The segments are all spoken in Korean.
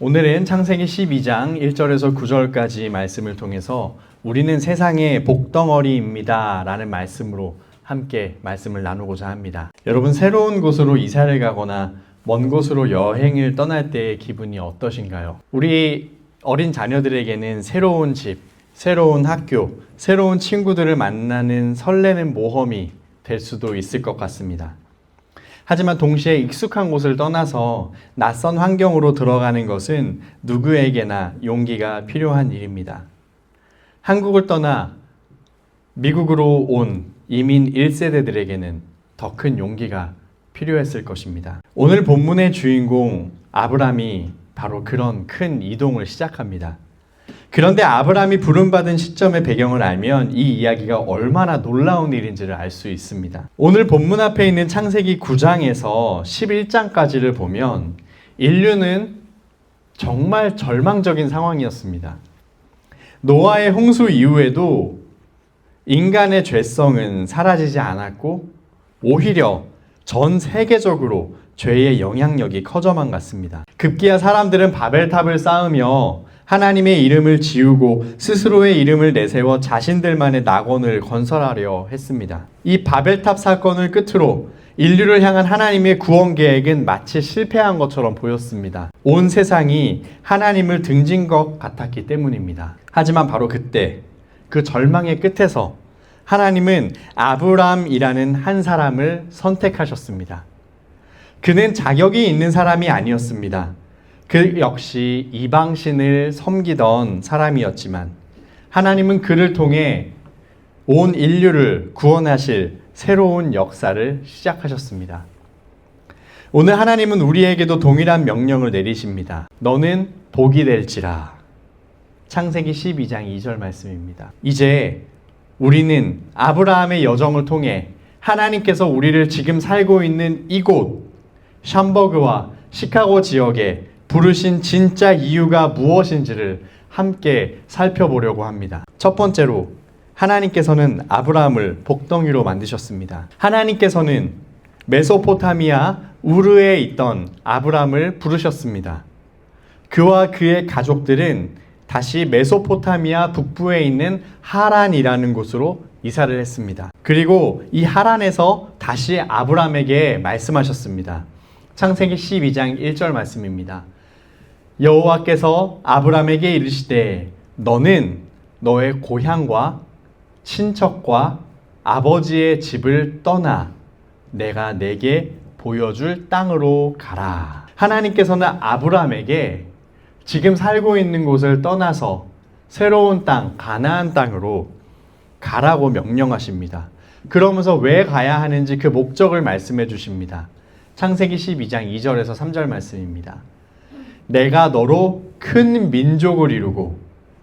오늘은 창세기 12장 1절에서 9절까지 말씀을 통해서 우리는 세상의 복덩어리입니다 라는 말씀으로 함께 말씀을 나누고자 합니다. 여러분, 새로운 곳으로 이사를 가거나 먼 곳으로 여행을 떠날 때의 기분이 어떠신가요? 우리 어린 자녀들에게는 새로운 집, 새로운 학교, 새로운 친구들을 만나는 설레는 모험이 될 수도 있을 것 같습니다. 하지만 동시에 익숙한 곳을 떠나서 낯선 환경으로 들어가는 것은 누구에게나 용기가 필요한 일입니다. 한국을 떠나 미국으로 온 이민 1세대들에게는 더 큰 용기가 필요했을 것입니다. 오늘 본문의 주인공 아브람이 바로 그런 큰 이동을 시작합니다. 그런데 아브람이 부름받은 시점의 배경을 알면 이 이야기가 얼마나 놀라운 일인지를 알 수 있습니다. 오늘 본문 앞에 있는 창세기 9장에서 11장까지를 보면 인류는 정말 절망적인 상황이었습니다. 노아의 홍수 이후에도 인간의 죄성은 사라지지 않았고 오히려 전 세계적으로 죄의 영향력이 커져만 갔습니다. 급기야 사람들은 바벨탑을 쌓으며 하나님의 이름을 지우고 스스로의 이름을 내세워 자신들만의 낙원을 건설하려 했습니다. 이 바벨탑 사건을 끝으로 인류를 향한 하나님의 구원 계획은 마치 실패한 것처럼 보였습니다. 온 세상이 하나님을 등진 것 같았기 때문입니다. 하지만 바로 그때 그 절망의 끝에서 하나님은 아브람이라는 한 사람을 선택하셨습니다. 그는 자격이 있는 사람이 아니었습니다. 그 역시 이방신을 섬기던 사람이었지만 하나님은 그를 통해 온 인류를 구원하실 새로운 역사를 시작하셨습니다. 오늘 하나님은 우리에게도 동일한 명령을 내리십니다. 너는 복이 될지라. 창세기 12장 2절 말씀입니다. 이제 우리는 아브라함의 여정을 통해 하나님께서 우리를 지금 살고 있는 이곳 샴버그와 시카고 지역에 부르신 진짜 이유가 무엇인지를 함께 살펴보려고 합니다. 첫 번째로 하나님께서는 아브라함을 복덩이로 만드셨습니다. 하나님께서는 메소포타미아 우르에 있던 아브라함을 부르셨습니다. 그와 그의 가족들은 다시 메소포타미아 북부에 있는 하란이라는 곳으로 이사를 했습니다. 그리고 이 하란에서 다시 아브라함에게 말씀하셨습니다. 창세기 12장 1절 말씀입니다. 여호와께서 아브라함에게 이르시되 너는 너의 고향과 친척과 아버지의 집을 떠나 내가 내게 보여줄 땅으로 가라. 하나님께서는 아브라함에게 지금 살고 있는 곳을 떠나서 새로운 땅, 가나안 땅으로 가라고 명령하십니다. 그러면서 왜 가야 하는지 그 목적을 말씀해 주십니다. 창세기 12장 2절에서 3절 말씀입니다. 내가 너로 큰 민족을 이루고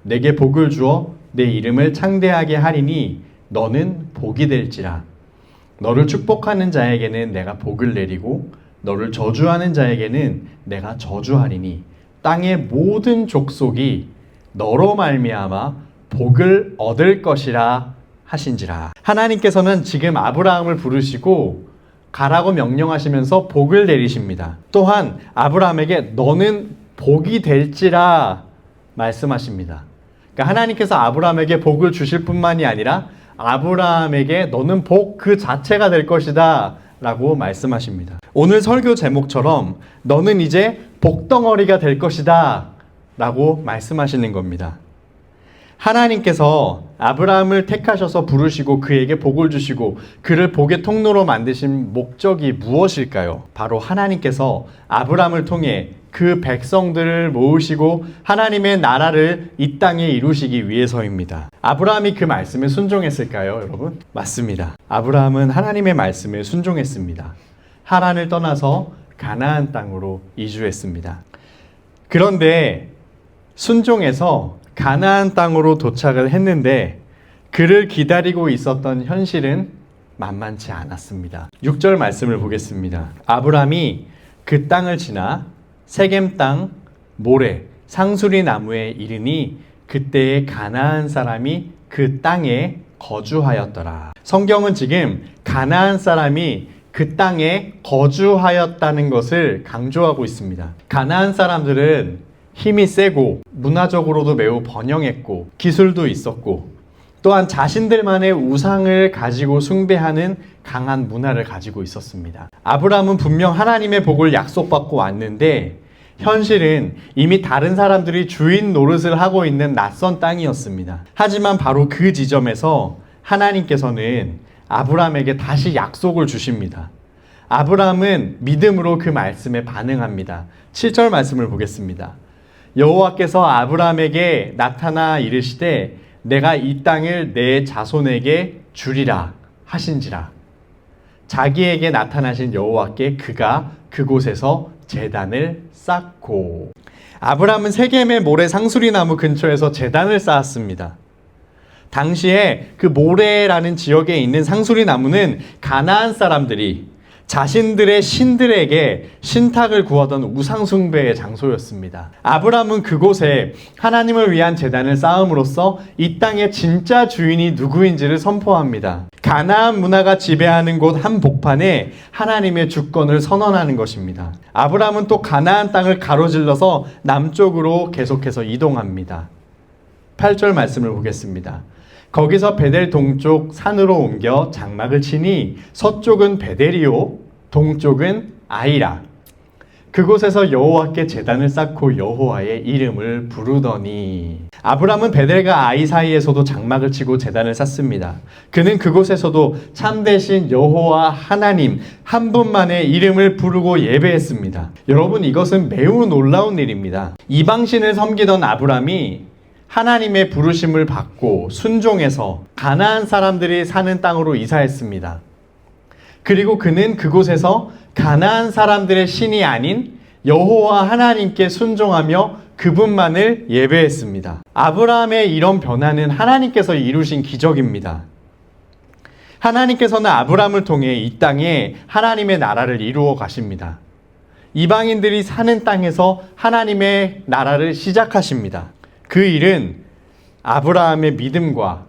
내게 복을 주어 내 이름을 창대하게 하리니 너는 복이 될지라. 너를 축복하는 자에게는 내가 복을 내리고 너를 저주하는 자에게는 내가 저주하리니 땅의 모든 족속이 너로 말미암아 복을 얻을 것이라 하신지라. 하나님께서는 지금 아브라함을 부르시고 가라고 명령하시면서 복을 내리십니다. 또한 아브라함에게 너는 복이 될지라 말씀하십니다. 그러니까 하나님께서 아브라함에게 복을 주실 뿐만이 아니라 아브라함에게 너는 복 그 자체가 될 것이다 라고 말씀하십니다. 오늘 설교 제목처럼 너는 이제 복덩어리가 될 것이다 라고 말씀하시는 겁니다. 하나님께서 아브라함을 택하셔서 부르시고 그에게 복을 주시고 그를 복의 통로로 만드신 목적이 무엇일까요? 바로 하나님께서 아브라함을 통해 그 백성들을 모으시고 하나님의 나라를 이 땅에 이루시기 위해서입니다. 아브라함이 그 말씀에 순종했을까요, 여러분? 맞습니다. 아브라함은 하나님의 말씀에 순종했습니다. 하란을 떠나서 가나안 땅으로 이주했습니다. 그런데 순종해서 가나안 땅으로 도착을 했는데 그를 기다리고 있었던 현실은 만만치 않았습니다. 6절 말씀을 보겠습니다. 아브라함이 그 땅을 지나 세겜 땅 모레 상수리 나무에 이르니 그때의 가나안 사람이 그 땅에 거주하였더라. 성경은 지금 가나안 사람이 그 땅에 거주하였다는 것을 강조하고 있습니다. 가나안 사람들은 힘이 세고 문화적으로도 매우 번영했고 기술도 있었고 또한 자신들만의 우상을 가지고 숭배하는 강한 문화를 가지고 있었습니다. 아브라함은 분명 하나님의 복을 약속받고 왔는데 현실은 이미 다른 사람들이 주인 노릇을 하고 있는 낯선 땅이었습니다. 하지만 바로 그 지점에서 하나님께서는 아브라함에게 다시 약속을 주십니다. 아브라함은 믿음으로 그 말씀에 반응합니다. 7절 말씀을 보겠습니다. 여호와께서 아브라함에게 나타나 이르시되 내가 이 땅을 내 자손에게 주리라 하신지라. 자기에게 나타나신 여호와께 그가 그곳에서 제단을 쌓고. 아브라함은 세겜의 모래 상수리나무 근처에서 제단을 쌓았습니다. 당시에 그 모레라는 지역에 있는 상수리나무는 가나안 사람들이 자신들의 신들에게 신탁을 구하던 우상숭배의 장소였습니다. 아브라함은 그곳에 하나님을 위한 제단을 쌓음으로써 이 땅의 진짜 주인이 누구인지를 선포합니다. 가나안 문화가 지배하는 곳 한 복판에 하나님의 주권을 선언하는 것입니다. 아브라함은 또 가나안 땅을 가로질러서 남쪽으로 계속해서 이동합니다. 8절 말씀을 보겠습니다. 거기서 베델 동쪽 산으로 옮겨 장막을 치니 서쪽은 베델이요 동쪽은 아이라. 그곳에서 여호와께 제단을 쌓고 여호와의 이름을 부르더니. 아브라함은 베델과 아이 사이에서도 장막을 치고 제단을 쌓습니다. 그는 그곳에서도 참되신 여호와 하나님 한 분만의 이름을 부르고 예배했습니다. 여러분, 이것은 매우 놀라운 일입니다. 이방신을 섬기던 아브라함이 하나님의 부르심을 받고 순종해서 가나안 사람들이 사는 땅으로 이사했습니다. 그리고 그는 그곳에서 가나안 사람들의 신이 아닌 여호와 하나님께 순종하며 그분만을 예배했습니다. 아브라함의 이런 변화는 하나님께서 이루신 기적입니다. 하나님께서는 아브라함을 통해 이 땅에 하나님의 나라를 이루어 가십니다. 이방인들이 사는 땅에서 하나님의 나라를 시작하십니다. 그 일은 아브라함의 믿음과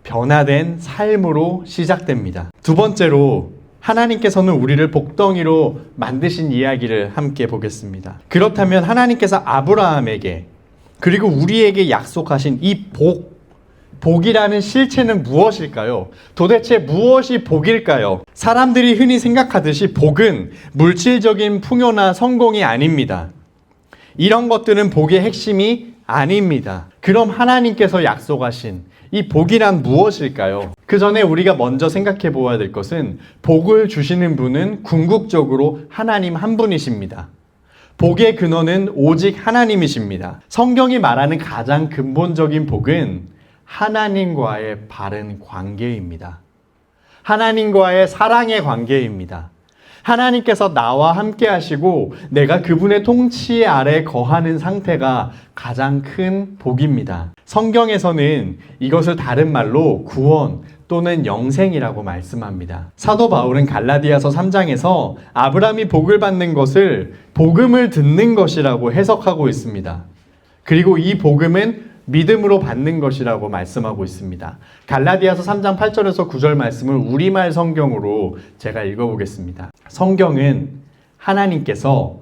변화된 삶으로 시작됩니다. 두 번째로 하나님께서는 우리를 복덩이로 만드신 이야기를 함께 보겠습니다. 그렇다면 하나님께서 아브라함에게 그리고 우리에게 약속하신 이 복이라는 실체는 무엇일까요? 도대체 무엇이 복일까요? 사람들이 흔히 생각하듯이 복은 물질적인 풍요나 성공이 아닙니다. 이런 것들은 복의 핵심이 아닙니다. 그럼 하나님께서 약속하신 이 복이란 무엇일까요? 그 전에 우리가 먼저 생각해 보아야 될 것은 복을 주시는 분은 궁극적으로 하나님 한 분이십니다. 복의 근원은 오직 하나님이십니다. 성경이 말하는 가장 근본적인 복은 하나님과의 바른 관계입니다. 하나님과의 사랑의 관계입니다. 하나님께서 나와 함께 하시고 내가 그분의 통치 아래 거하는 상태가 가장 큰 복입니다. 성경에서는 이것을 다른 말로 구원 또는 영생이라고 말씀합니다. 사도 바울은 갈라디아서 3장에서 아브라함이 복을 받는 것을 복음을 듣는 것이라고 해석하고 있습니다. 그리고 이 복음은 믿음으로 받는 것이라고 말씀하고 있습니다. 갈라디아서 3장 8절에서 9절 말씀을 우리말 성경으로 제가 읽어보겠습니다. 성경은 하나님께서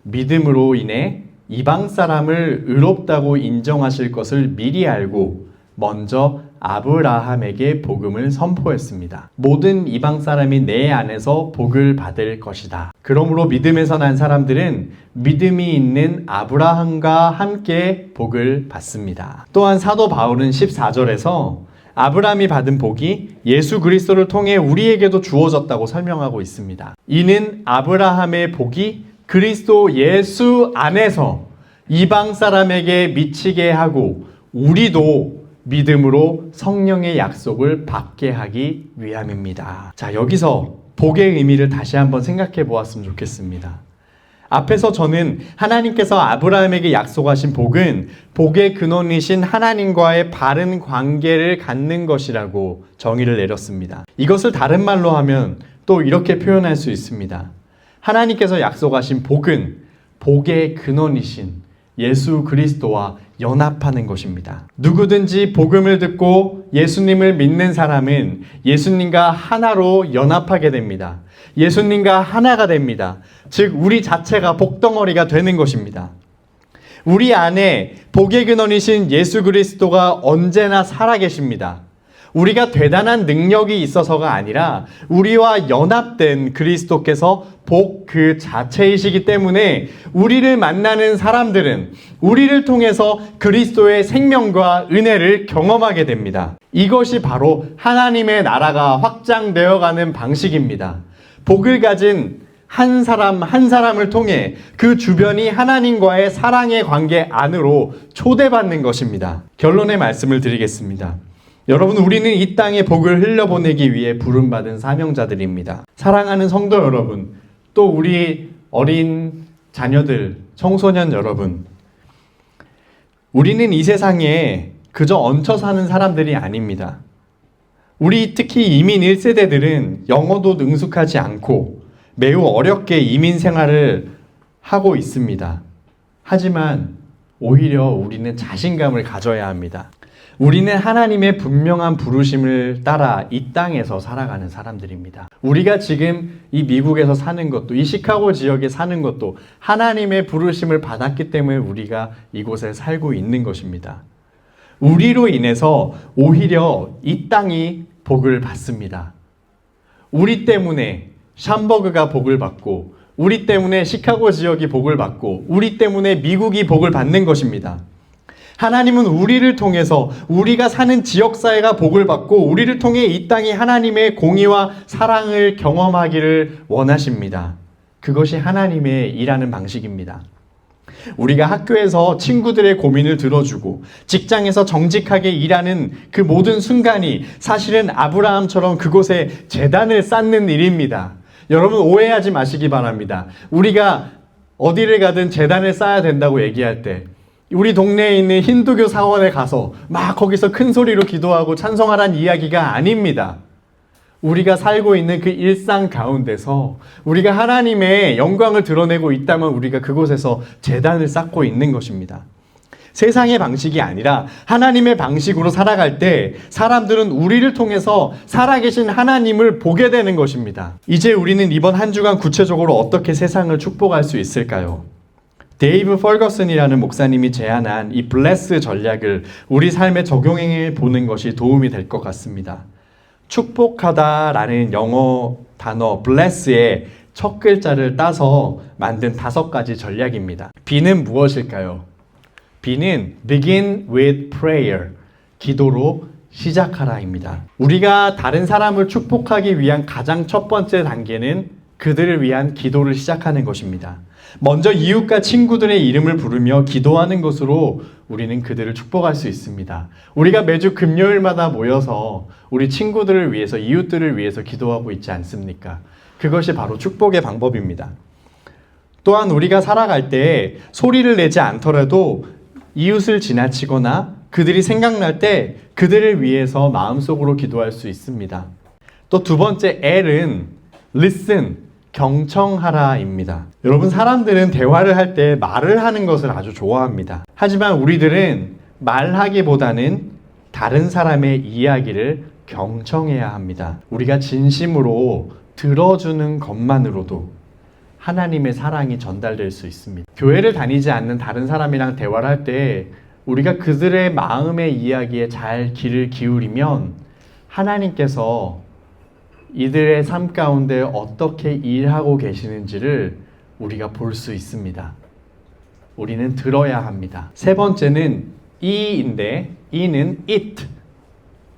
믿음으로 인해 이방 사람을 의롭다고 인정하실 것을 미리 알고 먼저 아브라함에게 복음을 선포했습니다. 모든 이방 사람이 내 안에서 복을 받을 것이다. 그러므로 믿음에서 난 사람들은 믿음이 있는 아브라함과 함께 복을 받습니다. 또한 사도 바울은 14절에서 아브라함이 받은 복이 예수 그리스도를 통해 우리에게도 주어졌다고 설명하고 있습니다. 이는 아브라함의 복이 그리스도 예수 안에서 이방 사람에게 미치게 하고 우리도 믿음으로 성령의 약속을 받게 하기 위함입니다. 자, 여기서 복의 의미를 다시 한번 생각해 보았으면 좋겠습니다. 앞에서 저는 하나님께서 아브라함에게 약속하신 복은 복의 근원이신 하나님과의 바른 관계를 갖는 것이라고 정의를 내렸습니다. 이것을 다른 말로 하면 또 이렇게 표현할 수 있습니다. 하나님께서 약속하신 복은 복의 근원이신 예수 그리스도와 연합하는 것입니다. 누구든지 복음을 듣고 예수님을 믿는 사람은 예수님과 하나로 연합하게 됩니다. 예수님과 하나가 됩니다. 즉 우리 자체가 복덩어리가 되는 것입니다. 우리 안에 복의 근원이신 예수 그리스도가 언제나 살아계십니다. 우리가 대단한 능력이 있어서가 아니라 우리와 연합된 그리스도께서 복 그 자체이시기 때문에 우리를 만나는 사람들은 우리를 통해서 그리스도의 생명과 은혜를 경험하게 됩니다. 이것이 바로 하나님의 나라가 확장되어 가는 방식입니다. 복을 가진 한 사람 한 사람을 통해 그 주변이 하나님과의 사랑의 관계 안으로 초대받는 것입니다. 결론의 말씀을 드리겠습니다. 여러분, 우리는 이 땅에 복을 흘려보내기 위해 부름받은 사명자들입니다. 사랑하는 성도 여러분, 또 우리 어린 자녀들, 청소년 여러분, 우리는 이 세상에 그저 얹혀 사는 사람들이 아닙니다. 우리 특히 이민 1세대들은 영어도 능숙하지 않고 매우 어렵게 이민 생활을 하고 있습니다. 하지만 오히려 우리는 자신감을 가져야 합니다. 우리는 하나님의 분명한 부르심을 따라 이 땅에서 살아가는 사람들입니다. 우리가 지금 이 미국에서 사는 것도, 이 시카고 지역에 사는 것도 하나님의 부르심을 받았기 때문에 우리가 이곳에 살고 있는 것입니다. 우리로 인해서 오히려 이 땅이 복을 받습니다. 우리 때문에 샴버그가 복을 받고, 우리 때문에 시카고 지역이 복을 받고, 우리 때문에 미국이 복을 받는 것입니다. 하나님은 우리를 통해서 우리가 사는 지역사회가 복을 받고 우리를 통해 이 땅이 하나님의 공의와 사랑을 경험하기를 원하십니다. 그것이 하나님의 일하는 방식입니다. 우리가 학교에서 친구들의 고민을 들어주고 직장에서 정직하게 일하는 그 모든 순간이 사실은 아브라함처럼 그곳에 제단을 쌓는 일입니다. 여러분, 오해하지 마시기 바랍니다. 우리가 어디를 가든 제단을 쌓아야 된다고 얘기할 때 우리 동네에 있는 힌두교 사원에 가서 막 거기서 큰 소리로 기도하고 찬송하라는 이야기가 아닙니다. 우리가 살고 있는 그 일상 가운데서 우리가 하나님의 영광을 드러내고 있다면 우리가 그곳에서 제단을 쌓고 있는 것입니다. 세상의 방식이 아니라 하나님의 방식으로 살아갈 때 사람들은 우리를 통해서 살아계신 하나님을 보게 되는 것입니다. 이제 우리는 이번 한 주간 구체적으로 어떻게 세상을 축복할 수 있을까요? 데이브 펄거슨이라는 목사님이 제안한 이 블레스 전략을 우리 삶에 적용해 보는 것이 도움이 될 것 같습니다. 축복하다라는 영어 단어 bless의 첫 글자를 따서 만든 5가지 전략입니다. B는 무엇일까요? B는 begin with prayer, 기도로 시작하라입니다. 우리가 다른 사람을 축복하기 위한 가장 첫 번째 단계는 그들을 위한 기도를 시작하는 것입니다. 먼저 이웃과 친구들의 이름을 부르며 기도하는 것으로 우리는 그들을 축복할 수 있습니다. 우리가 매주 금요일마다 모여서 우리 친구들을 위해서, 이웃들을 위해서 기도하고 있지 않습니까? 그것이 바로 축복의 방법입니다. 또한 우리가 살아갈 때 소리를 내지 않더라도 이웃을 지나치거나 그들이 생각날 때 그들을 위해서 마음속으로 기도할 수 있습니다. 또 두 번째 L은 listen, 경청하라입니다. 여러분, 사람들은 대화를 할 때 말을 하는 것을 아주 좋아합니다. 하지만 우리들은 말하기보다는 다른 사람의 이야기를 경청해야 합니다. 우리가 진심으로 들어주는 것만으로도 하나님의 사랑이 전달될 수 있습니다. 교회를 다니지 않는 다른 사람이랑 대화를 할 때 우리가 그들의 마음의 이야기에 잘 귀를 기울이면 하나님께서 이들의 삶 가운데 어떻게 일하고 계시는지를 우리가 볼 수 있습니다. 우리는 들어야 합니다. 세 번째는 E인데, E는 eat,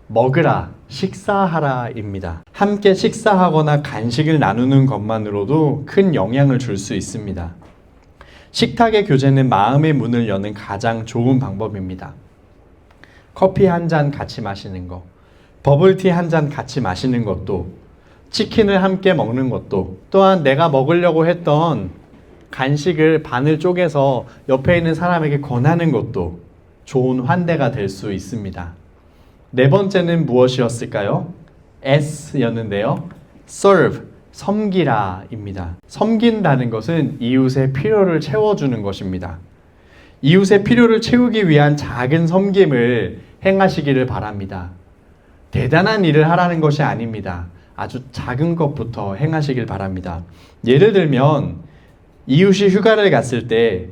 먹으라, 식사하라입니다. 함께 식사하거나 간식을 나누는 것만으로도 큰 영향을 줄 수 있습니다. 식탁의 교제는 마음의 문을 여는 가장 좋은 방법입니다. 커피 한 잔 같이 마시는 것, 버블티 한 잔 같이 마시는 것도, 치킨을 함께 먹는 것도, 또한 내가 먹으려고 했던 간식을 반을 쪼개서 옆에 있는 사람에게 권하는 것도 좋은 환대가 될 수 있습니다. 네 번째는 무엇이었을까요? S였는데요. serve, 섬기라입니다. 섬긴다는 것은 이웃의 필요를 채워주는 것입니다. 이웃의 필요를 채우기 위한 작은 섬김을 행하시기를 바랍니다. 대단한 일을 하라는 것이 아닙니다. 아주 작은 것부터 행하시길 바랍니다. 예를 들면 이웃이 휴가를 갔을 때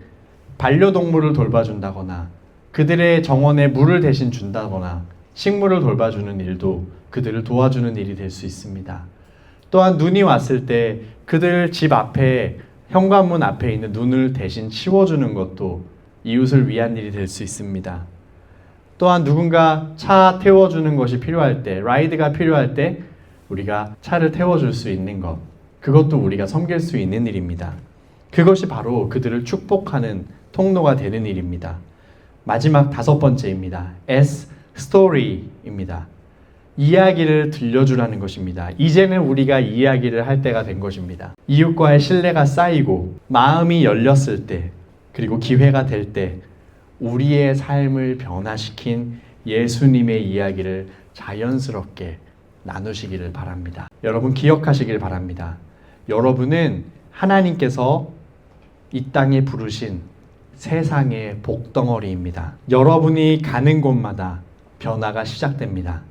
반려동물을 돌봐준다거나 그들의 정원에 물을 대신 준다거나 식물을 돌봐주는 일도 그들을 도와주는 일이 될 수 있습니다. 또한 눈이 왔을 때 그들 집 앞에 현관문 앞에 있는 눈을 대신 치워주는 것도 이웃을 위한 일이 될 수 있습니다. 또한 누군가 차 태워주는 것이 필요할 때, 라이드가 필요할 때 우리가 차를 태워줄 수 있는 것, 그것도 우리가 섬길 수 있는 일입니다. 그것이 바로 그들을 축복하는 통로가 되는 일입니다. 마지막 5번째입니다. S, story입니다. 이야기를 들려주라는 것입니다. 이제는 우리가 이야기를 할 때가 된 것입니다. 이웃과의 신뢰가 쌓이고 마음이 열렸을 때, 그리고 기회가 될 때 우리의 삶을 변화시킨 예수님의 이야기를 자연스럽게 나누시기를 바랍니다. 여러분 기억하시길 바랍니다. 여러분은 하나님께서 이 땅에 부르신 세상의 복덩어리입니다. 여러분이 가는 곳마다 변화가 시작됩니다.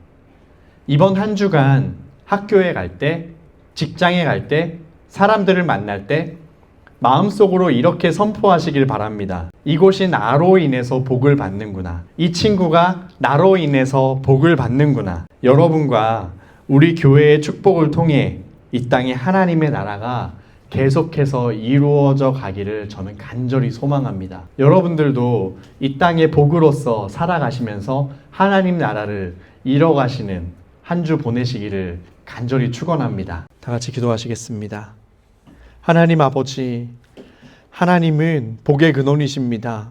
이번 한 주간 학교에 갈 때, 직장에 갈 때, 사람들을 만날 때 마음속으로 이렇게 선포하시길 바랍니다. 이곳이 나로 인해서 복을 받는구나. 이 친구가 나로 인해서 복을 받는구나. 여러분과 우리 교회의 축복을 통해 이 땅에 하나님의 나라가 계속해서 이루어져 가기를 저는 간절히 소망합니다. 여러분들도 이 땅의 복으로서 살아가시면서 하나님 나라를 이뤄가시는 한 주 보내시기를 간절히 축원합니다. 다 같이 기도하시겠습니다. 하나님 아버지, 하나님은 복의 근원이십니다.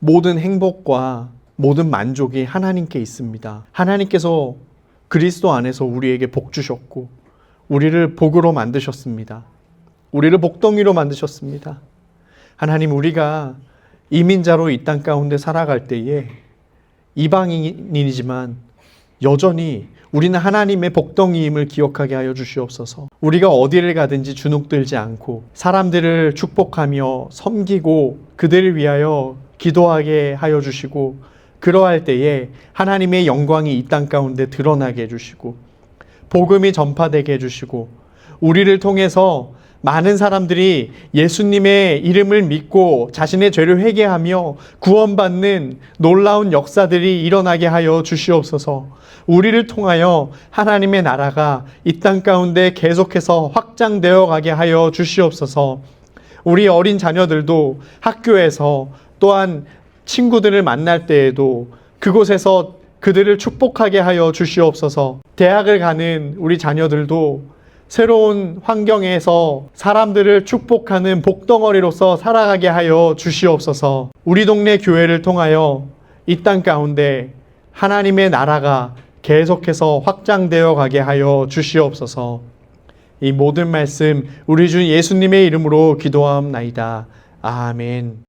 모든 행복과 모든 만족이 하나님께 있습니다. 하나님께서 그리스도 안에서 우리에게 복 주셨고 우리를 복으로 만드셨습니다. 우리를 복덩이로 만드셨습니다. 하나님, 우리가 이민자로 이 땅 가운데 살아갈 때에 이방인이지만 여전히 우리는 하나님의 복덩이임을 기억하게 하여 주시옵소서. 우리가 어디를 가든지 주눅들지 않고 사람들을 축복하며 섬기고 그들을 위하여 기도하게 하여 주시고, 그러할 때에 하나님의 영광이 이 땅 가운데 드러나게 해주시고 복음이 전파되게 해주시고 우리를 통해서 많은 사람들이 예수님의 이름을 믿고 자신의 죄를 회개하며 구원받는 놀라운 역사들이 일어나게 하여 주시옵소서. 우리를 통하여 하나님의 나라가 이 땅 가운데 계속해서 확장되어 가게 하여 주시옵소서. 우리 어린 자녀들도 학교에서 또한 친구들을 만날 때에도 그곳에서 그들을 축복하게 하여 주시옵소서. 대학을 가는 우리 자녀들도 새로운 환경에서 사람들을 축복하는 복덩어리로서 살아가게 하여 주시옵소서. 우리 동네 교회를 통하여 이 땅 가운데 하나님의 나라가 계속해서 확장되어 가게 하여 주시옵소서. 이 모든 말씀 우리 주 예수님의 이름으로 기도하옵나이다. 아멘.